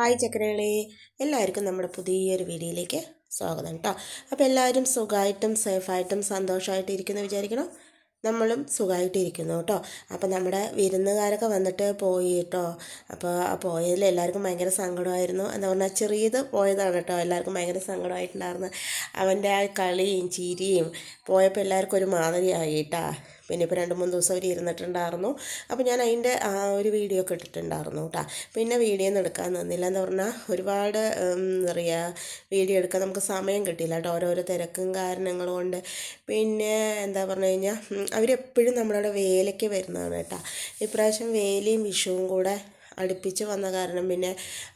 Hi ചക്കരകളെ, എല്ലാവർക്കും നമ്മുടെ പുതിയൊരു വീഡിയോയിലേക്ക് സ്വാഗതം കേട്ടോ. അപ്പോൾ എല്ലാവരും സുഖമായിട്ടും സേഫായിട്ടും സന്തോഷമായിട്ടും ഇരിക്കുന്നു വിചാരിക്കണം. നമ്മളും സുഖമായിട്ടിരിക്കുന്നു കേട്ടോ. അപ്പോൾ നമ്മുടെ വിരുന്നുകാരൊക്കെ വന്നിട്ട് പോയി കേട്ടോ. അപ്പോൾ പോയതിൽ എല്ലാവർക്കും ഭയങ്കര സങ്കടമായിരുന്നു. എന്താ പറഞ്ഞാൽ ചെറിയത് പോയതാണ് കേട്ടോ. എല്ലാവർക്കും ഭയങ്കര സങ്കടമായിട്ടുണ്ടായിരുന്നു. അവൻ്റെ ആ കളിയും ചിരിയും പോയപ്പോൾ എല്ലാവർക്കും ഒരു മാതിരിയായി കേട്ടോ. പിന്നെ ഇപ്പോൾ 2-3 ദിവസം അവർ ഇരുന്നിട്ടുണ്ടായിരുന്നു. അപ്പോൾ ഞാൻ അതിൻ്റെ ഒരു വീഡിയോ ഒക്കെ ഇട്ടിട്ടുണ്ടായിരുന്നു കേട്ടോ. പിന്നെ വീഡിയോ ഒന്നും എടുക്കാൻ നിന്നില്ല. എന്ന് പറഞ്ഞാൽ ഒരുപാട് എന്താ പറയുക, വീഡിയോ എടുക്കാൻ നമുക്ക് സമയം കിട്ടിയില്ല കേട്ടോ, ഓരോരോ തിരക്കും കാരണങ്ങൾ കൊണ്ട്. പിന്നെ എന്താ പറഞ്ഞു കഴിഞ്ഞാൽ അവരെപ്പോഴും നമ്മളവിടെ വേലയ്ക്ക് വരുന്നതാണ് കേട്ടോ. ഇപ്രാവശ്യം വേലയും വിഷുവും കൂടെ അടുപ്പിച്ച് വന്ന കാരണം പിന്നെ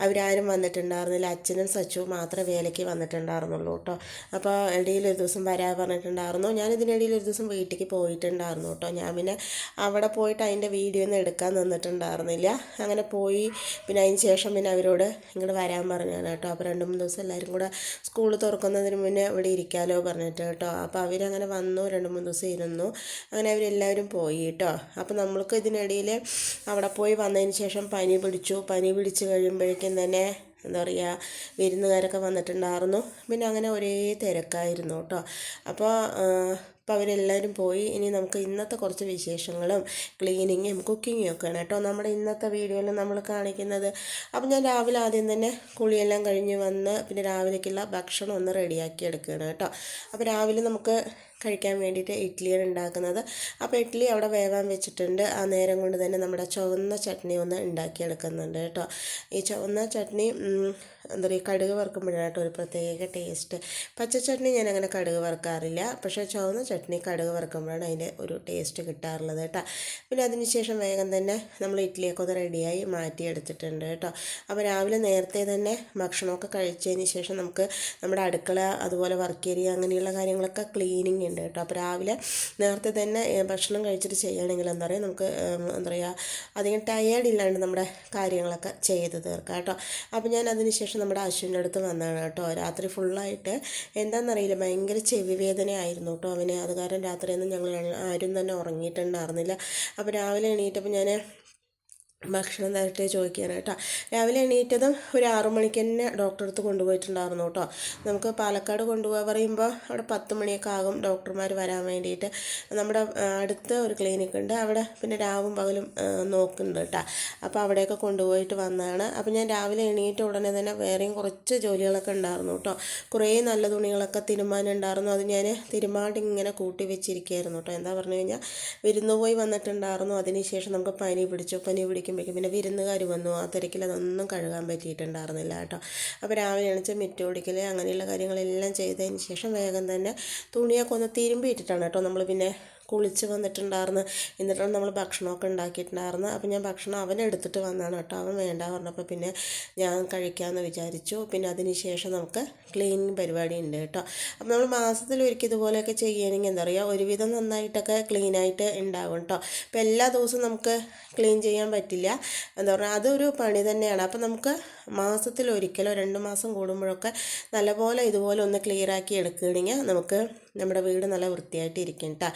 അവരാരും വന്നിട്ടുണ്ടായിരുന്നില്ല. അച്ഛനും സച്ചുവും മാത്രമേ വേലയ്ക്ക് വന്നിട്ടുണ്ടായിരുന്നുള്ളൂ കേട്ടോ. അപ്പോൾ ഇടയിൽ ഒരു ദിവസം വരാൻ പറഞ്ഞിട്ടുണ്ടായിരുന്നു. ഞാനിതിനിടയിൽ ഒരു ദിവസം വീട്ടിലേക്ക് പോയിട്ടുണ്ടായിരുന്നു കേട്ടോ. ഞാൻ പിന്നെ അവിടെ പോയിട്ട് അതിൻ്റെ വീഡിയോ ഒന്നും എടുക്കാൻ നിന്നിട്ടുണ്ടായിരുന്നില്ല. അങ്ങനെ പോയി പിന്നെ അതിന് ശേഷം പിന്നെ അവരോട് ഇങ്ങോട്ട് വരാൻ പറഞ്ഞാണ് കേട്ടോ. അപ്പോൾ 2-3 ദിവസം എല്ലാവരും കൂടെ സ്കൂൾ തുറക്കുന്നതിന് മുന്നേ ഇവിടെ ഇരിക്കാമല്ലോ പറഞ്ഞിട്ട് കേട്ടോ. അപ്പോൾ അവരങ്ങനെ വന്നു, 2-3 ദിവസം ഇരുന്നു. അങ്ങനെ അവരെല്ലാവരും പോയി കേട്ടോ. അപ്പോൾ നമ്മൾക്ക് ഇതിനിടയിൽ അവിടെ പോയി വന്നതിന് ശേഷം പനി പിടിച്ച് കഴിയുമ്പോഴേക്കും തന്നെ എന്താ പറയുക, വിരുന്നുകാരൊക്കെ വന്നിട്ടുണ്ടായിരുന്നു. പിന്നെ അങ്ങനെ ഒരേ തിരക്കായിരുന്നു കേട്ടോ. അപ്പോൾ അവരെല്ലാവരും പോയി. ഇനി നമുക്ക് ഇന്നത്തെ കുറച്ച് വിശേഷങ്ങളും ക്ലീനിങ്ങും കുക്കിങ്ങും ഒക്കെയാണ് കേട്ടോ നമ്മുടെ ഇന്നത്തെ വീഡിയോയിൽ നമ്മൾ കാണിക്കുന്നത്. അപ്പോൾ ഞാൻ രാവിലെ ആദ്യം തന്നെ കുളിയെല്ലാം കഴിഞ്ഞ് വന്ന് പിന്നെ രാവിലേക്കുള്ള ഭക്ഷണം ഒന്ന് റെഡിയാക്കി എടുക്കുകയാണ് കേട്ടോ. അപ്പോൾ രാവിലെ നമുക്ക് കഴിക്കാൻ വേണ്ടിയിട്ട് ഇഡ്ഡലിയാണ് ഉണ്ടാക്കുന്നത്. അപ്പോൾ ഇഡ്ഡലി അവിടെ വേവാൻ വെച്ചിട്ടുണ്ട്. ആ നേരം കൊണ്ട് തന്നെ നമ്മുടെ ചുവന്ന ചട്നി ഒന്ന് ഉണ്ടാക്കിയെടുക്കുന്നുണ്ട് കേട്ടോ. ഈ ചുവന്ന ചട്നി എന്താ പറയുക, കടുക് വറുക്കുമ്പോഴാണ് കേട്ടോ ഒരു പ്രത്യേക ടേസ്റ്റ്. പച്ച ചട്നി ഞാൻ അങ്ങനെ കടുക് വറുക്കാറില്ല, പക്ഷേ ചുവന്ന ചട്നി കടുക് വറുക്കുമ്പോഴാണ് അതിൻ്റെ ഒരു ടേസ്റ്റ് കിട്ടാറുള്ളത് കേട്ടോ. പിന്നെ അതിന് ശേഷം വേഗം തന്നെ നമ്മൾ ഇഡ്ഡലിയൊക്കെ ഒന്ന് റെഡിയായി മാറ്റിയെടുത്തിട്ടുണ്ട് കേട്ടോ. അപ്പോൾ രാവിലെ നേരത്തെ തന്നെ ഭക്ഷണമൊക്കെ കഴിച്ചതിന് ശേഷം നമുക്ക് നമ്മുടെ അടുക്കള അതുപോലെ വർക്ക് ഏരിയ അങ്ങനെയുള്ള കാര്യങ്ങളൊക്കെ ക്ലീനിങ് ഉണ്ട് കേട്ടോ. അപ്പോൾ രാവിലെ നേരത്തെ തന്നെ ഭക്ഷണം കഴിച്ചിട്ട് ചെയ്യുകയാണെങ്കിൽ എന്താ പറയുക, നമുക്ക് എന്താ പറയുക, അധികം ടയേർഡ് ഇല്ലാണ്ട് നമ്മുടെ കാര്യങ്ങളൊക്കെ ചെയ്ത് തീർക്കാം കേട്ടോ. അപ്പോൾ ഞാൻ അതിന് ശേഷം നമ്മുടെ അശ്വിൻ്റെ അടുത്ത് വന്നതാണ് കേട്ടോ. രാത്രി ഫുള്ളായിട്ട് എന്താണെന്നറിയില്ല, ഭയങ്കര ചെവി വേദനയായിരുന്നു കേട്ടോ അവന്. അത് കാരണം രാത്രിയൊന്നും ഞങ്ങൾ ആരും തന്നെ ഉറങ്ങിയിട്ടുണ്ടായിരുന്നില്ല. അപ്പോൾ രാവിലെ എണീറ്റപ്പോൾ ഞാൻ ഭക്ഷണം നേരത്തെ ചോദിക്കുകയാണ് കേട്ടോ. രാവിലെ എണീറ്റതും ഒരു 6 മണിക്ക് തന്നെ ഡോക്ടറെ അടുത്ത് കൊണ്ടുപോയിട്ടുണ്ടായിരുന്നു കേട്ടോ. നമുക്ക് പാലക്കാട് കൊണ്ടുപോകാൻ പറയുമ്പോൾ അവിടെ 10 മണിയൊക്കെ ആകും ഡോക്ടർമാർ വരാൻ വേണ്ടിയിട്ട്. നമ്മുടെ അടുത്ത ഒരു ക്ലിനിക്ക് ഉണ്ട്, അവിടെ പിന്നെ രാവും പകലും നോക്കുന്നുണ്ട് കേട്ടോ. അപ്പോൾ അവിടെയൊക്കെ കൊണ്ടുപോയിട്ട് വന്നതാണ്. അപ്പോൾ ഞാൻ രാവിലെ എണീറ്റ ഉടനെ തന്നെ വേറെയും കുറച്ച് ജോലികളൊക്കെ ഉണ്ടായിരുന്നു കേട്ടോ. കുറേ നല്ല തുണികളൊക്കെ തിരുമ്മാനുണ്ടായിരുന്നു. അത് ഞാൻ തിരുമാണ്ട് ഇങ്ങനെ കൂട്ടി വെച്ചിരിക്കുകയായിരുന്നു കേട്ടോ. എന്താ പറഞ്ഞു കഴിഞ്ഞാൽ വിരുന്ന് പോയി വന്നിട്ടുണ്ടായിരുന്നു. അതിനുശേഷം നമുക്ക് പനി പിടിക്കുമ്പോഴേക്കും പിന്നെ വിരുന്നുകാർ വന്നു. ആ തിരക്കിൽ അതൊന്നും കഴുകാൻ പറ്റിയിട്ടുണ്ടായിരുന്നില്ല കേട്ടോ. അപ്പോൾ രാവിലെ എണീച്ച് മിറ്റം ഓടിക്കൽ അങ്ങനെയുള്ള കാര്യങ്ങളെല്ലാം ചെയ്തതിന് ശേഷം വേഗം തന്നെ തുണിയൊക്കെ ഒന്ന് തിരുമ്പിയിട്ടിട്ടാണ് കേട്ടോ നമ്മൾ പിന്നെ കുളിച്ച് വന്നിട്ടുണ്ടായിരുന്നു. എന്നിട്ടാണ് നമ്മൾ ഭക്ഷണമൊക്കെ ഉണ്ടാക്കിയിട്ടുണ്ടായിരുന്നു. അപ്പോൾ ഞാൻ ഭക്ഷണം അവനെടുത്തിട്ട് വന്നതാണ് കേട്ടോ. അവൻ വേണ്ട പറഞ്ഞപ്പോൾ പിന്നെ ഞാൻ കഴിക്കാമെന്ന് വിചാരിച്ചു. പിന്നെ അതിന് ശേഷം നമുക്ക് ക്ലീനിങ് പരിപാടി ഉണ്ട് കേട്ടോ. അപ്പോൾ നമ്മൾ മാസത്തിലൊരിക്കൽ ഇതുപോലെയൊക്കെ ചെയ്യുകയാണെങ്കിൽ എന്താ പറയുക, ഒരുവിധം നന്നായിട്ടൊക്കെ ക്ലീനായിട്ട് ഉണ്ടാകും കേട്ടോ. അപ്പോൾ എല്ലാ ദിവസവും നമുക്ക് ക്ലീൻ ചെയ്യാൻ പറ്റില്ല. എന്താ പറയുക, അതൊരു പണി തന്നെയാണ്. അപ്പോൾ നമുക്ക് മാസത്തിലൊരിക്കലോ 2 മാസം കൂടുമ്പോഴൊക്കെ നല്ലപോലെ ഇതുപോലെ ഒന്ന് ക്ലിയറാക്കി എടുക്കുകയാണെങ്കിൽ നമുക്ക് നമ്മുടെ വീട് നല്ല വൃത്തിയായിട്ട് ഇരിക്കും കേട്ടോ.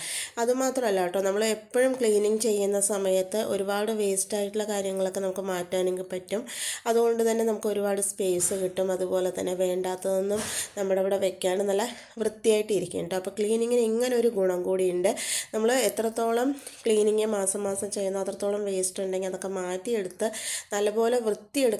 അതുമാത്രമല്ല കേട്ടോ, നമ്മൾ എപ്പോഴും ക്ലീനിങ് ചെയ്യുന്ന സമയത്ത് ഒരുപാട് വേസ്റ്റ് ആയിട്ടുള്ള കാര്യങ്ങളൊക്കെ നമുക്ക് മാറ്റാനെങ്കിൽ പറ്റും. അതുകൊണ്ട് തന്നെ നമുക്ക് ഒരുപാട് സ്പേസ് കിട്ടും. അതുപോലെ തന്നെ വേണ്ടാത്തതൊന്നും നമ്മുടെ ഇവിടെ വെക്കാണ്ട് നല്ല വൃത്തിയായിട്ട് ഇരിക്കും കേട്ടോ. അപ്പോൾ ക്ലീനിങ്ങിന് ഇങ്ങനെ ഒരു ഗുണം കൂടിയുണ്ട്. നമ്മൾ എത്രത്തോളം ക്ലീനിങ് മാസം മാസം ചെയ്യുന്ന അത്രത്തോളം വേസ്റ്റ് ഉണ്ടെങ്കിൽ അതൊക്കെ മാറ്റിയെടുത്ത് നല്ലപോലെ വൃത്തിയാക്കി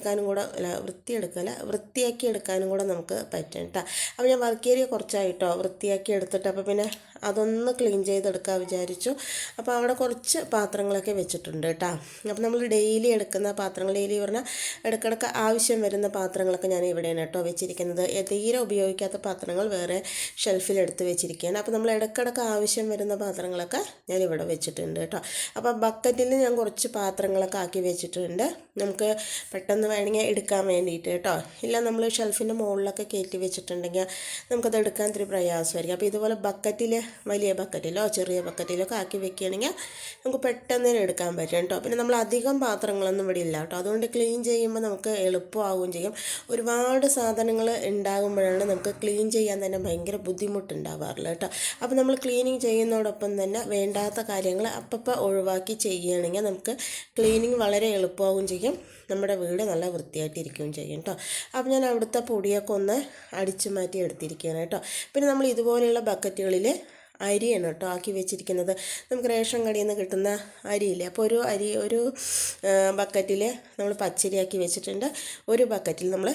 എടുക്കാനും കൂടെ നമുക്ക് പറ്റും കേട്ടോ. അപ്പോൾ ഞാൻ വർക്ക് ഏരിയ കുറച്ചായിട്ടോ വൃത്തിയാക്കി എടുത്തിട്ട് അപ്പോൾ പിന്നെ അതൊന്ന് ക്ലീൻ ചെയ്തെടുക്കാൻ വിചാരിച്ചു. അപ്പോൾ അവിടെ കുറച്ച് പാത്രങ്ങളൊക്കെ വെച്ചിട്ടുണ്ട് കേട്ടോ. അപ്പോൾ നമ്മൾ ഡെയിലി എടുക്കുന്ന പാത്രങ്ങൾ, ഡെയിലി പറഞ്ഞാൽ ഇടയ്ക്കിടയ്ക്ക് ആവശ്യം വരുന്ന പാത്രങ്ങളൊക്കെ ഞാൻ ഇവിടെയാണ് കേട്ടോ വെച്ചിരിക്കുന്നത്. തീരെ ഉപയോഗിക്കാത്ത പാത്രങ്ങൾ വേറെ ഷെൽഫിലെടുത്ത് വെച്ചിരിക്കുകയാണ്. അപ്പോൾ നമ്മൾ ഇടയ്ക്കിടയ്ക്ക് ആവശ്യം വരുന്ന പാത്രങ്ങളൊക്കെ ഞാൻ ഇവിടെ വെച്ചിട്ടുണ്ട് കേട്ടോ. അപ്പോൾ ബക്കറ്റിൽ ഞാൻ കുറച്ച് പാത്രങ്ങളൊക്കെ ആക്കി വെച്ചിട്ടുണ്ട്, നമുക്ക് പെട്ടെന്ന് വേണമെങ്കിൽ എടുക്കാൻ വേണ്ടിയിട്ട് കേട്ടോ. ഇല്ല നമ്മൾ ഷെൽഫിൻ്റെ മുകളിലൊക്കെ കയറ്റി വെച്ചിട്ടുണ്ടെങ്കിൽ നമുക്കത് എടുക്കാൻ ഇത്തിരി പ്രയാസമായിരിക്കും. അപ്പോൾ ഇതുപോലെ ബക്കറ്റിൽ, വലിയ ബക്കറ്റിലോ ചെറിയ ബക്കറ്റിലൊക്കെ ആക്കി വെക്കുകയാണെങ്കിൽ നമുക്ക് പെട്ടെന്ന് എടുക്കാൻ പറ്റും കേട്ടോ. പിന്നെ നമ്മൾ അധികം പാത്രങ്ങളൊന്നും ഇവിടെ ഇല്ല കേട്ടോ. അതുകൊണ്ട് ക്ലീൻ ചെയ്യുമ്പോൾ നമുക്ക് എളുപ്പമാവുകയും ചെയ്യും. ഒരുപാട് സാധനങ്ങൾ ഉണ്ടാകുമ്പോഴാണ് നമുക്ക് ക്ലീൻ ചെയ്യാൻ തന്നെ ഭയങ്കര ബുദ്ധിമുട്ടുണ്ടാവാറില്ല കേട്ടോ. അപ്പോൾ നമ്മൾ ക്ലീനിങ് ചെയ്യുന്നതോടൊപ്പം തന്നെ വേണ്ടാത്ത കാര്യങ്ങൾ അപ്പം ഒഴിവാക്കി ചെയ്യുകയാണെങ്കിൽ നമുക്ക് ക്ലീനിങ് വളരെ എളുപ്പമാവുകയും ചെയ്യും. നമ്മുടെ വീട് നല്ല വൃത്തിയായിട്ടിരിക്കുകയും ചെയ്യും കേട്ടോ. അപ്പോൾ ഞാൻ അവിടുത്തെ പൊടിയൊക്കെ ഒന്ന് അടിച്ചു മാറ്റി എടുത്തിരിക്കുകയാണ് കേട്ടോ. പിന്നെ നമ്മൾ ഇതുപോലെയുള്ള ബക്കറ്റുകളിൽ അരിയാണ് കേട്ടോ ആക്കി വെച്ചിരിക്കുന്നത്. നമുക്ക് റേഷൻ കടയിൽ നിന്ന് കിട്ടുന്ന അരിയില്ലേ, അപ്പോൾ ഒരു ബക്കറ്റിൽ നമ്മൾ പച്ചരിയാക്കി വെച്ചിട്ടുണ്ട്, ഒരു ബക്കറ്റിൽ നമ്മൾ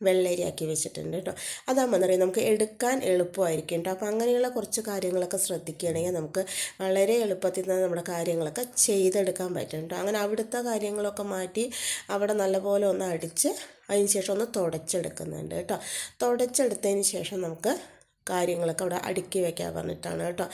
വെള്ളരിയാക്കി വെച്ചിട്ടുണ്ട് കേട്ടോ. അതാകുമ്പോൾ എന്താ പറയുക, നമുക്ക് എടുക്കാൻ എളുപ്പമായിരിക്കും കേട്ടോ. അപ്പോൾ അങ്ങനെയുള്ള കുറച്ച് കാര്യങ്ങളൊക്കെ ശ്രദ്ധിക്കുകയാണെങ്കിൽ നമുക്ക് വളരെ എളുപ്പത്തിൽ തന്നെ നമ്മുടെ കാര്യങ്ങളൊക്കെ ചെയ്തെടുക്കാൻ പറ്റും കേട്ടോ. അങ്ങനെ അവിടുത്തെ കാര്യങ്ങളൊക്കെ മാറ്റി അവിടെ നല്ലപോലെ ഒന്ന് അടിച്ച് അതിന് ശേഷം ഒന്ന് തുടച്ചെടുക്കുന്നുണ്ട് കേട്ടോ. തുടച്ചെടുത്തതിന് ശേഷം നമുക്ക് കാര്യങ്ങളൊക്കെ അവിടെ അടുക്കി വെക്കാൻ പറഞ്ഞിട്ടാണ് കേട്ടോ.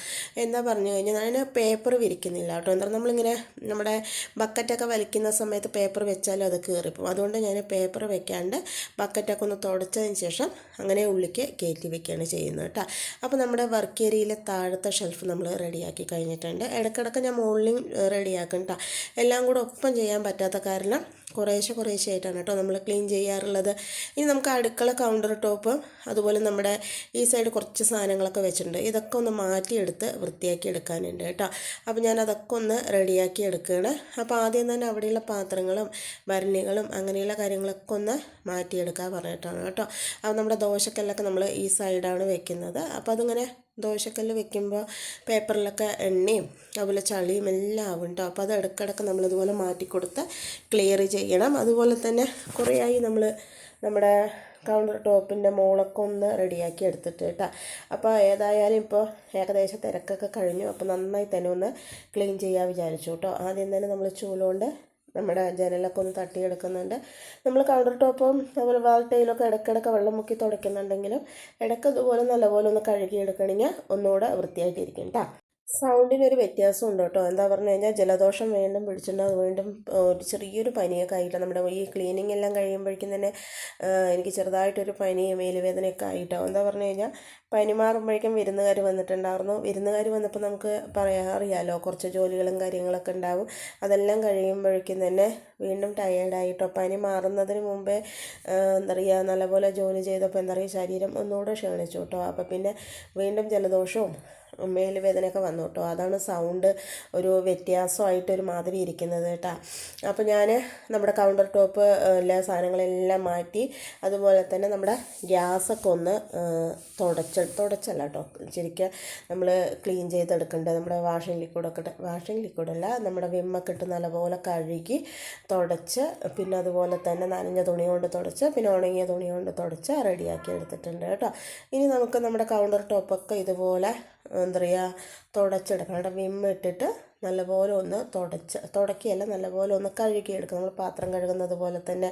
എന്താ പറഞ്ഞു കഴിഞ്ഞാൽ ഞാൻ പേപ്പർ വിരിക്കുന്നില്ല കേട്ടോ. എന്താ നമ്മളിങ്ങനെ നമ്മുടെ ബക്കറ്റൊക്കെ വലിക്കുന്ന സമയത്ത് പേപ്പർ വെച്ചാലും അത് കീറിപ്പോവും. അതുകൊണ്ട് ഞാൻ പേപ്പർ വെക്കാണ്ട് ബക്കറ്റൊക്കെ ഒന്ന് തുടച്ചതിന് ശേഷം അങ്ങനെ ഉള്ളിലേക്ക് കയറ്റി വെക്കുകയാണ് ചെയ്യുന്നത് കേട്ടോ. അപ്പോൾ നമ്മുടെ വർക്ക് ഏരിയയിലെ താഴത്തെ ഷെൽഫ് നമ്മൾ റെഡിയാക്കി കഴിഞ്ഞിട്ടുണ്ട്. ഇടയ്ക്കിടയ്ക്ക് ഞാൻ മുകളിലും റെഡിയാക്കും കേട്ടോ. എല്ലാം കൂടെ ഒപ്പം ചെയ്യാൻ പറ്റാത്ത കാരണം കുറേശ്ശെ ആയിട്ടാണ് കേട്ടോ നമ്മൾ ക്ലീൻ ചെയ്യാറുള്ളത്. ഇനി നമുക്ക് അടുക്കള കൗണ്ടർ ടോപ്പ് അതുപോലെ നമ്മുടെ ഈ സൈഡ് കുറച്ച് സാധനങ്ങളൊക്കെ വെച്ചിട്ടുണ്ട്. ഇതൊക്കെ ഒന്ന് മാറ്റിയെടുത്ത് വൃത്തിയാക്കി എടുക്കാനുണ്ട് കേട്ടോ. അപ്പോൾ ഞാൻ അതൊക്കെ ഒന്ന് റെഡിയാക്കി എടുക്കുകയാണ്. അപ്പോൾ ആദ്യം തന്നെ അവിടെയുള്ള പാത്രങ്ങളും ഭരണികളും അങ്ങനെയുള്ള കാര്യങ്ങളൊക്കെ ഒന്ന് മാറ്റിയെടുക്കാൻ പറഞ്ഞിട്ടാണ് കേട്ടോ. അപ്പോൾ നമ്മുടെ ദോശക്കല്ലൊക്കെ നമ്മൾ ഈ സൈഡാണ് വെക്കുന്നത്. അപ്പോൾ അതിങ്ങനെ ദോശക്കല്ല് വെക്കുമ്പോൾ പേപ്പറിലൊക്കെ എണ്ണയും അതുപോലെ ചളിയും എല്ലാം ആവും കേട്ടോ. അപ്പോൾ അത് ഇടയ്ക്കിടയ്ക്ക് നമ്മളിതുപോലെ മാറ്റിക്കൊടുത്ത് ക്ലിയർ ചെയ്യണം. അതുപോലെ തന്നെ കുറേയായി നമ്മൾ നമ്മുടെ കൗണ്ടർ ടോപ്പിൻ്റെ മുകളൊക്കെ ഒന്ന് റെഡിയാക്കി എടുത്തിട്ട് കേട്ടോ. അപ്പോൾ ഏതായാലും ഇപ്പോൾ ഏകദേശം തിരക്കൊക്കെ കഴിഞ്ഞു. അപ്പോൾ നന്നായി തന്നെ ഒന്ന് ക്ലീൻ ചെയ്യാൻ വിചാരിച്ചു കേട്ടോ. ആദ്യം തന്നെ നമ്മൾ ചൂലുകൊണ്ട് നമ്മുടെ ജനലൊക്കെ ഒന്ന് തട്ടിയെടുക്കുന്നുണ്ട്. നമ്മൾ കൗണ്ടർ ടോപ്പും അതുപോലെ വാൾ ടൈലൊക്കെ ഇടയ്ക്കിടയ്ക്ക് വെള്ളം മുക്കി തുടയ്ക്കുന്നുണ്ടെങ്കിലും ഇടയ്ക്ക് ഇതുപോലെ നല്ലപോലെ ഒന്ന് കഴുകിയെടുക്കണമെങ്കിൽ ഒന്നുകൂടെ വൃത്തിയായിട്ടിരിക്കും കേട്ടോ. സൗണ്ടിനൊരു വ്യത്യാസമുണ്ട് കേട്ടോ. എന്താ പറഞ്ഞു കഴിഞ്ഞാൽ ജലദോഷം വീണ്ടും പിടിച്ചിട്ടുണ്ടാകും. വീണ്ടും ഒരു ചെറിയൊരു പനിയൊക്കെ ആയിട്ട് നമ്മുടെ ഈ ക്ലീനിങ് എല്ലാം കഴിയുമ്പോഴേക്കും തന്നെ എനിക്ക് ചെറുതായിട്ടൊരു പനിയും മേലുവേദനയൊക്കെ ആയിട്ടോ. എന്താ പറഞ്ഞു കഴിഞ്ഞാൽ പനി മാറുമ്പോഴേക്കും വിരുന്നുകാർ വന്നിട്ടുണ്ടായിരുന്നു. വിരുന്നുകാർ വന്നപ്പോൾ നമുക്ക് അറിയാമല്ലോ കുറച്ച് ജോലികളും കാര്യങ്ങളൊക്കെ ഉണ്ടാവും. അതെല്ലാം കഴിയുമ്പോഴേക്കും തന്നെ വീണ്ടും ടയേർഡായിട്ടോ. പനി മാറുന്നതിന് മുമ്പേ എന്താ പറയുക നല്ലപോലെ ജോലി ചെയ്തപ്പോൾ എന്താ പറയുക ശരീരം ഒന്നുകൂടെ ക്ഷീണിച്ചു കേട്ടോ. അപ്പോൾ പിന്നെ വീണ്ടും ജലദോഷവും മേലുവേദനയൊക്കെ വന്നു കേട്ടോ. അതാണ് സൗണ്ട് ഒരു വ്യത്യാസമായിട്ടൊരു മാതിരി ഇരിക്കുന്നത് കേട്ടോ. അപ്പോൾ ഞാൻ നമ്മുടെ കൗണ്ടർ ടോപ്പ് എല്ലാ സാധനങ്ങളെല്ലാം മാറ്റി അതുപോലെ തന്നെ നമ്മുടെ ഗ്യാസൊക്കെ ഒന്ന് തുടച്ചല്ല കേട്ടോ, ശരിക്കും നമ്മൾ ക്ലീൻ ചെയ്തെടുക്കേണ്ടത്. നമ്മുടെ വാഷിംഗ് ലിക്വിഡല്ല നമ്മുടെ വിമ്മൊക്കെ ഇട്ട് നല്ലപോലെ കഴുകി തുടച്ച് പിന്നെ അതുപോലെ തന്നെ നനഞ്ഞ തുണി കൊണ്ട് തുടച്ച് പിന്നെ ഉണങ്ങിയ തുണി കൊണ്ട് തുടച്ച് റെഡിയാക്കി എടുത്തിട്ടുണ്ട് കേട്ടോ. ഇനി നമുക്ക് നമ്മുടെ കൗണ്ടർ ടോപ്പൊക്കെ ഇതുപോലെ എന്താ പറയുക തുടച്ചെടുക്കണം. അവിടെ വിമ്മ് ഇട്ടിട്ട് നല്ലപോലെ ഒന്ന് തുടക്കിയല്ല നല്ലപോലെ ഒന്ന് കഴുകിയെടുക്കുക. നമ്മൾ പാത്രം കഴുകുന്നത് പോലെ തന്നെ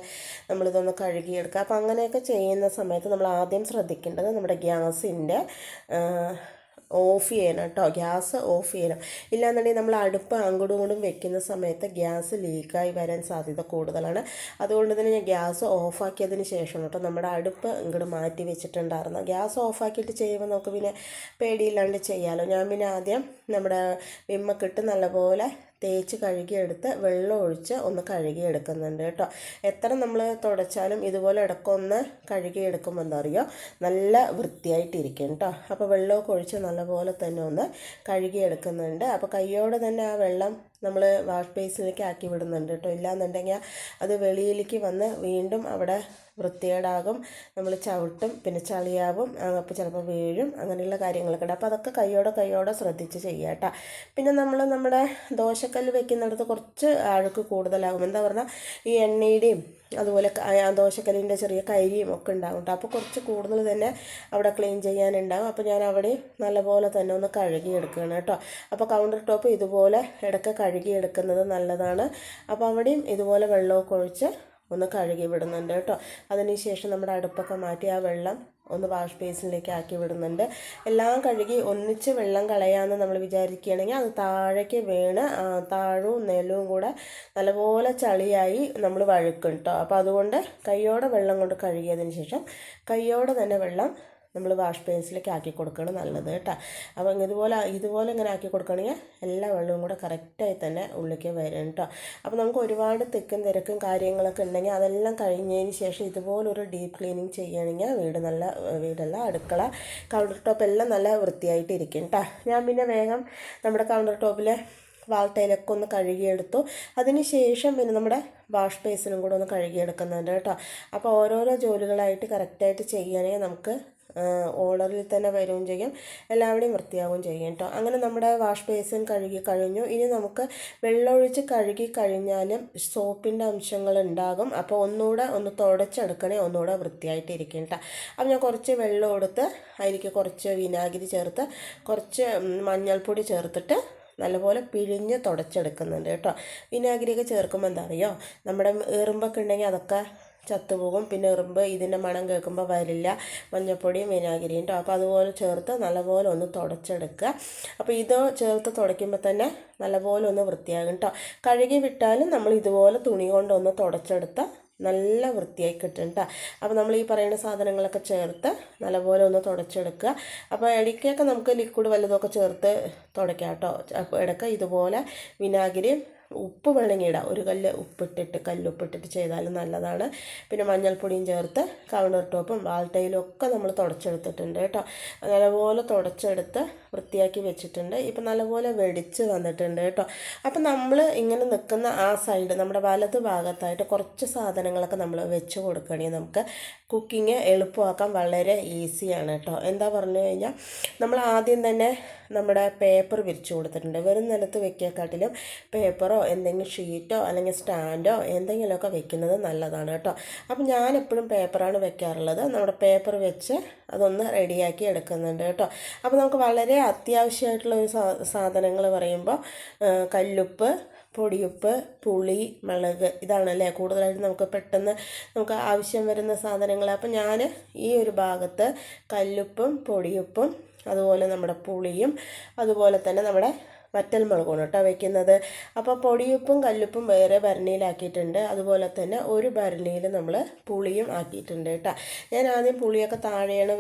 നമ്മളിതൊന്ന് കഴുകിയെടുക്കുക. അപ്പോൾ അങ്ങനെയൊക്കെ ചെയ്യുന്ന സമയത്ത് നമ്മൾ ആദ്യം ശ്രദ്ധിക്കേണ്ടത് നമ്മുടെ ഗ്യാസിൻ്റെ ഓഫ് ചെയ്യണം കേട്ടോ. ഗ്യാസ് ഓഫ് ചെയ്യണം. ഇല്ലാന്നുണ്ടെങ്കിൽ നമ്മൾ അടുപ്പ് അങ്ങോട്ടും ഇങ്ങോട്ടും വെക്കുന്ന സമയത്ത് ഗ്യാസ് ലീക്കായി വരാൻ സാധ്യത കൂടുതലാണ്. അതുകൊണ്ട് തന്നെ ഞാൻ ഗ്യാസ് ഓഫാക്കിയതിന് ശേഷം കേട്ടോ നമ്മുടെ അടുപ്പ് ഇങ്ങോട്ട് മാറ്റി വെച്ചിട്ടുണ്ടായിരുന്നു. ഗ്യാസ് ഓഫാക്കിയിട്ട് ചെയ്യുമ്പോൾ നമുക്ക് പിന്നെ പേടിയില്ലാണ്ട് ചെയ്യാമല്ലോ. ഞാൻ പിന്നെ ആദ്യം നമ്മുടെ വിമ്മൊക്കെ ഇട്ട് നല്ലപോലെ തേച്ച് കഴുകിയെടുത്ത് വെള്ളം ഒഴിച്ച് ഒന്ന് കഴുകിയെടുക്കുന്നുണ്ട് കേട്ടോ. എത്ര നമ്മൾ തുടച്ചാലും ഇതുപോലെ ഇടയ്ക്കൊന്ന് കഴുകിയെടുക്കുമ്പോൾ എന്താ പറയുക നല്ല വൃത്തിയായിട്ടിരിക്കും കേട്ടോ. അപ്പോൾ വെള്ളമൊക്കെ ഒഴിച്ച് നല്ലപോലെ തന്നെ ഒന്ന് കഴുകിയെടുക്കുന്നുണ്ട്. അപ്പോൾ കൈയോടെ തന്നെ ആ വെള്ളം നമ്മൾ വാഷ് ബേസിലേക്ക് ആക്കി വിടുന്നുണ്ട് കേട്ടോ. ഇല്ലാന്നുണ്ടെങ്കിൽ അത് വെളിയിലേക്ക് വന്ന് വീണ്ടും അവിടെ വൃത്തികേടാകും, നമ്മൾ ചവിട്ടും, പിന്നെ ചളിയാവും, അപ്പോൾ ചിലപ്പോൾ വീഴും, അങ്ങനെയുള്ള കാര്യങ്ങളൊക്കെ ഉണ്ട്. അപ്പോൾ അതൊക്കെ കൈയോടെ ശ്രദ്ധിച്ച് ചെയ്യുക കേട്ടോ. പിന്നെ നമ്മുടെ ദോശക്കല്ല് വെക്കുന്നിടത്ത് കുറച്ച് അഴുക്ക് കൂടുതലാകും. എന്താ പറഞ്ഞാൽ ഈ എണ്ണയുടെയും അതുപോലെ ദോശക്കല്ലിൻ്റെ ചെറിയ കരിയും ഒക്കെ ഉണ്ടാകും കേട്ടോ. അപ്പോൾ കുറച്ച് കൂടുതൽ തന്നെ അവിടെ ക്ലീൻ ചെയ്യാനുണ്ടാകും. അപ്പോൾ ഞാൻ അവിടെ നല്ലപോലെ തന്നെ ഒന്ന് കഴുകിയെടുക്കുകയാണ് കേട്ടോ. അപ്പോൾ കൗണ്ടർ ടോപ്പ് ഇതുപോലെ ഇടയ്ക്ക് കഴുകിയെടുക്കുന്നത് നല്ലതാണ്. അപ്പോൾ അവിടെയും ഇതുപോലെ വെള്ളമൊക്കെ ഒഴിച്ച് ഒന്ന് കഴുകി വിടുന്നുണ്ട് കേട്ടോ. അതിനുശേഷം നമ്മുടെ അടുപ്പൊക്കെ മാറ്റി ആ വെള്ളം ഒന്ന് വാഷ് ബേസിനിലേക്ക് ആക്കി വിടുന്നുണ്ട്. എല്ലാം കഴുകി ഒന്നിച്ച് വെള്ളം കളയാമെന്ന് നമ്മൾ വിചാരിക്കുകയാണെങ്കിൽ അത് താഴേക്ക് വീണ് താഴവും നിലവും കൂടെ നല്ലപോലെ ചളിയായി നമ്മൾ വഴുക്കും കേട്ടോ. അപ്പോൾ അതുകൊണ്ട് കൈയോടെ വെള്ളം കൊണ്ട് കഴുകിയതിന് ശേഷം കൈയോടെ തന്നെ വെള്ളം നമ്മൾ വാഷ് ബേസിലേക്ക് ആക്കി കൊടുക്കണം നല്ലത് കേട്ടോ. അപ്പോൾ ഇതുപോലെ ഇങ്ങനെ ആക്കി കൊടുക്കുകയാണെങ്കിൽ എല്ലാ വെള്ളവും കൂടെ കറക്റ്റായി തന്നെ ഉള്ളിലേക്ക് വരും കേട്ടോ. അപ്പോൾ നമുക്ക് ഒരുപാട് തിരക്കും കാര്യങ്ങളൊക്കെ ഉണ്ടെങ്കിൽ അതെല്ലാം കഴിഞ്ഞതിന് ശേഷം ഇതുപോലൊരു ഡീപ്പ് ക്ലീനിങ് ചെയ്യുകയാണെങ്കിൽ വീടല്ല അടുക്കള കൗണ്ടർ ടോപ്പ് എല്ലാം നല്ല വൃത്തിയായിട്ടിരിക്കും കേട്ടോ. ഞാൻ പിന്നെ വേഗം നമ്മുടെ കൗണ്ടർ ടോപ്പിൽ വാൾട്ടയിലൊക്കെ ഒന്ന് കഴുകിയെടുത്തു. അതിന് ശേഷം പിന്നെ നമ്മുടെ വാഷ് ബേസിനും കൂടെ ഒന്ന് കഴുകിയെടുക്കുന്നുണ്ട് കേട്ടോ. അപ്പോൾ ഓരോരോ ജോലികളായിട്ട് കറക്റ്റായിട്ട് ചെയ്യുകയാണെങ്കിൽ നമുക്ക് ഓർഡറിൽ തന്നെ വരികയും ചെയ്യും, എല്ലാവരുടെയും വൃത്തിയാവുകയും ചെയ്യും കേട്ടോ. അങ്ങനെ നമ്മുടെ വാഷ് ബേസിൻ കഴുകി കഴിഞ്ഞു. ഇനി നമുക്ക് വെള്ളമൊഴിച്ച് കഴുകി കഴിഞ്ഞാലും സോപ്പിൻ്റെ അംശങ്ങൾ ഉണ്ടാകും. അപ്പോൾ ഒന്നുകൂടെ ഒന്ന് തുടച്ചെടുക്കണേ, ഒന്നുകൂടെ വൃത്തിയായിട്ടിരിക്കും കേട്ടോ. അപ്പോൾ ഞാൻ കുറച്ച് വെള്ളം എടുത്ത് അതിലേക്ക് കുറച്ച് വിനാഗിരി ചേർത്ത് കുറച്ച് മഞ്ഞൾപ്പൊടി ചേർത്തിട്ട് നല്ലപോലെ പിഴിഞ്ഞ് തുടച്ചെടുക്കുന്നുണ്ട് കേട്ടോ. വിനാഗിരിയൊക്കെ ചേർക്കുമ്പോൾ എന്താ അറിയോ, നമ്മുടെ എറുമ്പൊക്കെ ഉണ്ടെങ്കിൽ അതൊക്കെ ചത്തുപോകും. പിന്നെ എറുമ്പ് ഇതിൻ്റെ മണം കേൾക്കുമ്പോൾ വരില്ല. മഞ്ഞൾപ്പൊടിയും വിനാഗിരിയും കേട്ടോ. അപ്പോൾ അതുപോലെ ചേർത്ത് നല്ലപോലെ ഒന്ന് തുടച്ചെടുക്കുക. അപ്പോൾ ഇത് ചേർത്ത് തുടയ്ക്കുമ്പോൾ തന്നെ നല്ലപോലെ ഒന്ന് വൃത്തിയാകും കേട്ടോ. കഴുകി വിട്ടാലും നമ്മൾ ഇതുപോലെ തുണി കൊണ്ടൊന്ന് തുടച്ചെടുത്ത നല്ല വൃത്തിയായി കിട്ടും കേട്ടോ. അപ്പോൾ നമ്മൾ ഈ പറയുന്ന സാധനങ്ങളൊക്കെ ചേർത്ത് നല്ലപോലെ ഒന്ന് തുടച്ചെടുക്കുക. അപ്പോൾ ഇടയ്ക്കൊക്കെ നമുക്ക് ലിക്വിഡ് വല്ലതൊക്കെ ചേർത്ത് തുടയ്ക്കാം കേട്ടോ. അപ്പോൾ ഇടയ്ക്ക് ഇതുപോലെ വിനാഗിരിയും ഉപ്പ് വേണമെങ്കിൽ ഇടാം, ഒരു കല്ലുപ്പിട്ടിട്ട് ചെയ്താലും നല്ലതാണ്. പിന്നെ മഞ്ഞൾപ്പൊടിയും ചേർത്ത് കൗണ്ടർ ടോപ്പും വാൾട്ടയിലും ഒക്കെ നമ്മൾ തുടച്ചെടുത്തിട്ടുണ്ട് കേട്ടോ. നല്ലപോലെ തുടച്ചെടുത്ത് വൃത്തിയാക്കി വെച്ചിട്ടുണ്ട്. ഇപ്പം നല്ലപോലെ വെടിച്ച് വന്നിട്ടുണ്ട് കേട്ടോ. അപ്പം നമ്മൾ ഇങ്ങനെ നിൽക്കുന്ന ആ സൈഡ് നമ്മുടെ വലത് ഭാഗത്തായിട്ട് കുറച്ച് സാധനങ്ങളൊക്കെ നമ്മൾ വെച്ച് കൊടുക്കുകയാണെങ്കിൽ നമുക്ക് കുക്കിംഗ് എളുപ്പമാക്കാൻ വളരെ ഈസിയാണ് കേട്ടോ. എന്താ പറഞ്ഞു കഴിഞ്ഞാൽ നമ്മൾ ആദ്യം തന്നെ നമ്മുടെ പേപ്പർ വിരിച്ചു കൊടുത്തിട്ടുണ്ട്. വെറും നിലത്ത് വെക്കാക്കാട്ടിലും പേപ്പറോ എന്തെങ്കിലും ഷീറ്റോ അല്ലെങ്കിൽ സ്റ്റാൻഡോ എന്തെങ്കിലുമൊക്കെ വെക്കുന്നത് നല്ലതാണ് കേട്ടോ. അപ്പം ഞാനെപ്പോഴും പേപ്പറാണ് വെക്കാറുള്ളത്. നമ്മുടെ പേപ്പർ വെച്ച് അതൊന്ന് റെഡിയാക്കി എടുക്കുന്നുണ്ട് കേട്ടോ. അപ്പോൾ നമുക്ക് വളരെ അത്യാവശ്യമായിട്ടുള്ള ഒരു സാധനങ്ങൾ പറയുമ്പോൾ കല്ലുപ്പ്, പൊടിയുപ്പ്, പുളി, മുളക്, ഇതാണല്ലേ കൂടുതലായിട്ട് നമുക്ക് പെട്ടെന്ന് നമുക്ക് ആവശ്യം വരുന്ന സാധനങ്ങൾ. അപ്പം ഞാൻ ഈ ഒരു ഭാഗത്ത് കല്ലുപ്പും പൊടിയുപ്പും അതുപോലെ നമ്മുടെ പുളിയും അതുപോലെ തന്നെ നമ്മുടെ വറ്റൽമുളകാണ് കേട്ടോ വയ്ക്കുന്നത്. അപ്പോൾ പൊടിയുപ്പും കല്ലുപ്പും വേറെ ഭരണിയിലാക്കിയിട്ടുണ്ട്. അതുപോലെ തന്നെ ഒരു ഭരണിയിൽ നമ്മൾ പുളിയും ആക്കിയിട്ടുണ്ട് കേട്ടോ. ഞാൻ ആദ്യം പുളിയൊക്കെ താഴെയാണ്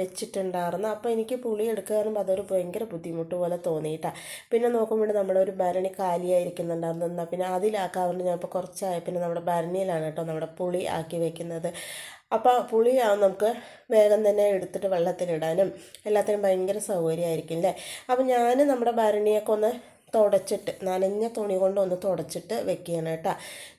വെച്ചിട്ടുണ്ടായിരുന്നു. അപ്പോൾ എനിക്ക് പുളി എടുക്കാറുമ്പോൾ അതൊരു ഭയങ്കര ബുദ്ധിമുട്ട് പോലെ തോന്നിയിട്ടാ. പിന്നെ നോക്കുമ്പോൾ നമ്മുടെ ഒരു ഭരണി കാലിയായിരിക്കുന്നുണ്ടായിരുന്നു. എന്നാൽ പിന്നെ അതിലാക്കാറുണ്ട്. ഞാൻ ഇപ്പോൾ കുറച്ചായ പിന്നെ നമ്മുടെ ഭരണിയിലാണ് കേട്ടോ നമ്മുടെ പുളി ആക്കി വെക്കുന്നത്. അപ്പോൾ പുളിയാവും നമുക്ക് വേഗം തന്നെ എടുത്തിട്ട് വെള്ളത്തിലിടാനും എല്ലാത്തിനും ഭയങ്കര സൗകര്യമായിരിക്കും അല്ലേ. അപ്പോൾ ഞാൻ നമ്മുടെ ഭരണിയൊക്കെ ഒന്ന് തുടച്ചിട്ട് നനഞ്ഞ തുണി കൊണ്ട് ഒന്ന് തുടച്ചിട്ട് വെക്കുകയാണ് കേട്ടോ.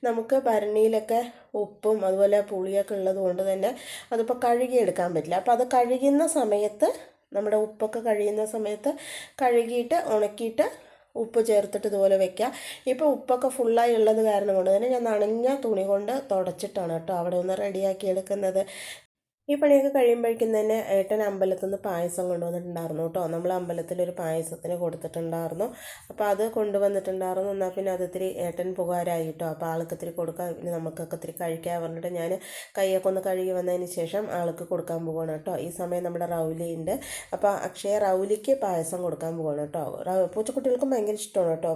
നമുക്ക് ഭരണിയിലൊക്കെ ഉപ്പും അതുപോലെ പുളിയൊക്കെ ഉള്ളത് കൊണ്ട് തന്നെ അതിപ്പോൾ കഴുകിയെടുക്കാൻ പറ്റില്ല. അപ്പോൾ അത് കഴുകുന്ന സമയത്ത് നമ്മുടെ ഉപ്പൊക്കെ കഴിയുന്ന സമയത്ത് കഴുകിയിട്ട് ഉണക്കിയിട്ട് ഉപ്പ് ചേർത്തിട്ട് ഇതുപോലെ വെക്കുക. ഇപ്പോൾ ഉപ്പൊക്കെ ഫുള്ളായി ഉള്ളത് കാരണം കൊണ്ട് തന്നെ ഞാൻ നനഞ്ഞ തുണി കൊണ്ട് തുടച്ചിട്ടാണ് കേട്ടോ അവിടെ ഒന്ന് റെഡിയാക്കി എടുക്കുന്നത്. ഈ പണിയൊക്കെ കഴിയുമ്പോഴേക്കും തന്നെ ഏട്ടൻ അമ്പലത്തിൽ നിന്ന് പായസം കൊണ്ടുവന്നിട്ടുണ്ടായിരുന്നു കേട്ടോ. നമ്മൾ അമ്പലത്തിലൊരു പായസത്തിന് കൊടുത്തിട്ടുണ്ടായിരുന്നു. അപ്പോൾ അത് കൊണ്ടുവന്നിട്ടുണ്ടായിരുന്നു. എന്നാൽ പിന്നെ അത് ഇത്തിരി ഏട്ടൻ പുകാരായി കേട്ടോ. അപ്പോൾ ആൾക്ക് ഇത്തിരി കൊടുക്കാൻ, പിന്നെ നമുക്കൊക്കെ ഇത്തിരി കഴിക്കാൻ പറഞ്ഞിട്ട് ഞാൻ കൈയൊക്കെ ഒന്ന് കഴുകി വന്നതിന് ശേഷം ആൾക്ക് കൊടുക്കാൻ പോവുകയാണ് കേട്ടോ. ഈ സമയം നമ്മുടെ റൗലി ഉണ്ട്. അപ്പോൾ അക്ഷയ റൗലിക്ക് പായസം കൊടുക്കാൻ പോവുകയാണ് കേട്ടോ. പൂച്ചക്കുട്ടികൾക്കും ഭയങ്കര ഇഷ്ടമാണ് കേട്ടോ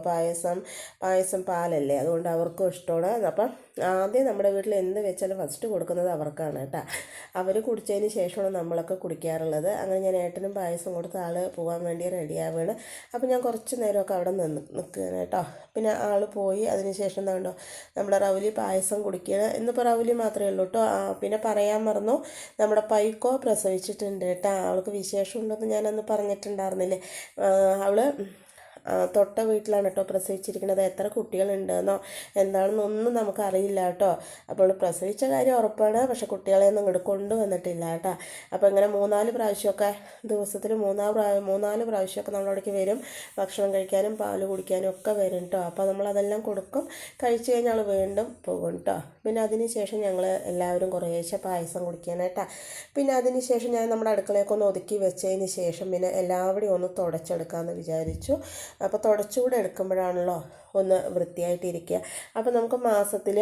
പായസം പാലല്ലേ, അതുകൊണ്ട് അവർക്കും ഇഷ്ടമാണ്. അപ്പം ആദ്യം നമ്മുടെ വീട്ടിൽ എന്ത് വെച്ചാലും ഫസ്റ്റ് കൊടുക്കുന്നത് അവർക്കാണ് കേട്ടോ. അവർ കുടിച്ചതിന് ശേഷമാണ് നമ്മളൊക്കെ കുടിക്കാറുള്ളത്. അങ്ങനെ ഞാൻ ഏട്ടനും പായസം കൊടുത്ത് ആൾ പോകാൻ വേണ്ടി റെഡിയാവുകയാണ്. അപ്പോൾ ഞാൻ കുറച്ച് നേരമൊക്കെ അവിടെ നിൽക്കുകയാണ് കേട്ടോ. പിന്നെ ആൾ പോയി. അതിന് ശേഷം എന്താണ്ടോ നമ്മുടെ റൗലി പായസം കുടിക്കുകയാണ്. ഇന്നിപ്പോൾ റൗലി മാത്രമേ ഉള്ളൂ കേട്ടോ. പിന്നെ പറയാൻ മറന്നു, നമ്മുടെ പൈക്കോ പ്രസവിച്ചിട്ടുണ്ട് കേട്ടോ. അവൾക്ക് വിശേഷം ഉണ്ടെന്ന് ഞാനന്ന് പറഞ്ഞിട്ടുണ്ടായിരുന്നില്ലേ. അവൾ തൊട്ട വീട്ടിലാണ് കേട്ടോ പ്രസവിച്ചിരിക്കുന്നത്. എത്ര കുട്ടികളുണ്ടെന്നോ എന്താണെന്നൊന്നും നമുക്കറിയില്ല കേട്ടോ. അപ്പോൾ പ്രസവിച്ച കാര്യം ഉറപ്പാണ്, പക്ഷെ കുട്ടികളെ ഒന്നും ഇങ്ങോട്ട് കൊണ്ടുവന്നിട്ടില്ല കേട്ടോ. അപ്പോൾ ഇങ്ങനെ 3-4 പ്രാവശ്യമൊക്കെ ദിവസത്തിൽ 3-4 പ്രാവശ്യമൊക്കെ നമ്മളവിടേക്ക് വരും. ഭക്ഷണം കഴിക്കാനും പാല് കുടിക്കാനും ഒക്കെ വരും കേട്ടോ. അപ്പോൾ നമ്മളതെല്ലാം കൊടുക്കും. കഴിച്ച് കഴിഞ്ഞാൽ വീണ്ടും പോകും കേട്ടോ. പിന്നെ അതിന് ശേഷം ഞങ്ങൾ എല്ലാവരും കുറേശ്ശെ പായസം കുടിക്കാനായിട്ടാ. പിന്നെ അതിന് ശേഷം ഞാൻ നമ്മുടെ അടുക്കളയൊക്കെ ഒന്ന് ഒതുക്കി വെച്ചതിന് ശേഷം പിന്നെ എല്ലാവരുടെയും ഒന്ന് തുടച്ചെടുക്കാമെന്ന് വിചാരിച്ചു. അപ്പോൾ തുടച്ചുകൂടെ എടുക്കുമ്പോഴാണല്ലോ ഒന്ന് വൃത്തിയായിട്ടിരിക്കുക. അപ്പോൾ നമുക്ക് മാസത്തിൽ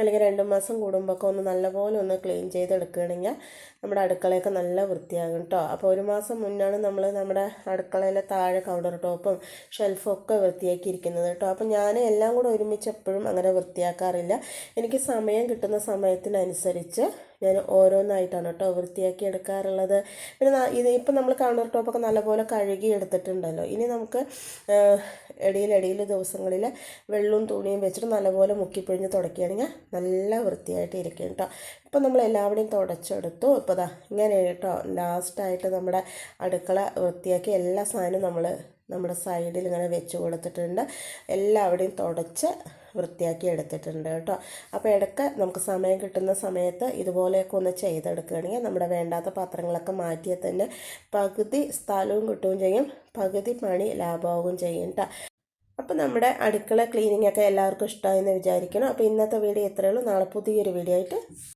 അല്ലെങ്കിൽ 2 മാസം കൂടുമ്പോഴൊക്കെ ഒന്ന് നല്ലപോലെ ഒന്ന് ക്ലീൻ ചെയ്തെടുക്കുകയാണെങ്കിൽ നമ്മുടെ അടുക്കളയൊക്കെ നല്ല വൃത്തിയാകും കേട്ടോ. അപ്പോൾ 1 മാസം മുന്നാണ് നമ്മൾ നമ്മുടെ അടുക്കളയിലെ താഴെ കൗണ്ടർ ടോപ്പും ഷെൽഫും ഒക്കെ വൃത്തിയാക്കിയിരിക്കുന്നത് കേട്ടോ. അപ്പോൾ ഞാൻ എല്ലാം കൂടെ ഒരുമിച്ച് എപ്പോഴും അങ്ങനെ വൃത്തിയാക്കാറില്ല. എനിക്ക് സമയം കിട്ടുന്ന സമയത്തിനനുസരിച്ച് ഞാൻ ഓരോന്നായിട്ടാണ് കേട്ടോ വൃത്തിയാക്കി എടുക്കാറുള്ളത്. പിന്നെ ഇപ്പം നമ്മൾ കൗണ്ടർ ടോപ്പൊക്കെ നല്ലപോലെ കഴുകി എടുത്തിട്ടുണ്ടല്ലോ. ഇനി നമുക്ക് ഇടയിൽ ദിവസങ്ങളിൽ വെള്ളവും തുണിയും വെച്ചിട്ട് നല്ലപോലെ മുക്കിപ്പിഴിഞ്ഞ് തുടക്കുകയാണെങ്കിൽ നല്ല വൃത്തിയായിട്ട് ഇരിക്കും കേട്ടോ. ഇപ്പം നമ്മൾ എല്ലാവരുടെയും തുടച്ചെടുത്തു. ഇപ്പോൾ ദാ ഇങ്ങനെ കേട്ടോ ലാസ്റ്റായിട്ട് നമ്മുടെ അടുക്കള വൃത്തിയാക്കി എല്ലാ സാധനവും നമ്മൾ നമ്മുടെ സൈഡിൽ ഇങ്ങനെ വെച്ച് കൊടുത്തിട്ടുണ്ട്. എല്ലാവിടെയും തുടച്ച് വൃത്തിയാക്കി എടുത്തിട്ടുണ്ട് കേട്ടോ. അപ്പോൾ ഇടയ്ക്ക് നമുക്ക് സമയം കിട്ടുന്ന സമയത്ത് ഇതുപോലെയൊക്കെ ഒന്ന് ചെയ്തെടുക്കുകയാണെങ്കിൽ നമ്മുടെ വേണ്ടാത്ത പാത്രങ്ങളൊക്കെ മാറ്റിയാൽ തന്നെ പകുതി സ്ഥലവും കിട്ടുകയും ചെയ്യും, പകുതി പണി ലാഭമാവുകയും ചെയ്യും കേട്ടോ. അപ്പോൾ നമ്മുടെ അടുക്കള ക്ലീനിങ് ഒക്കെ എല്ലാവർക്കും ഇഷ്ടമായെന്ന് വിചാരിക്കണം. അപ്പോൾ ഇന്നത്തെ വീഡിയോ ഇത്രയേ ഉള്ളൂ. നാളെ പുതിയൊരു വീഡിയോ ആയിട്ട്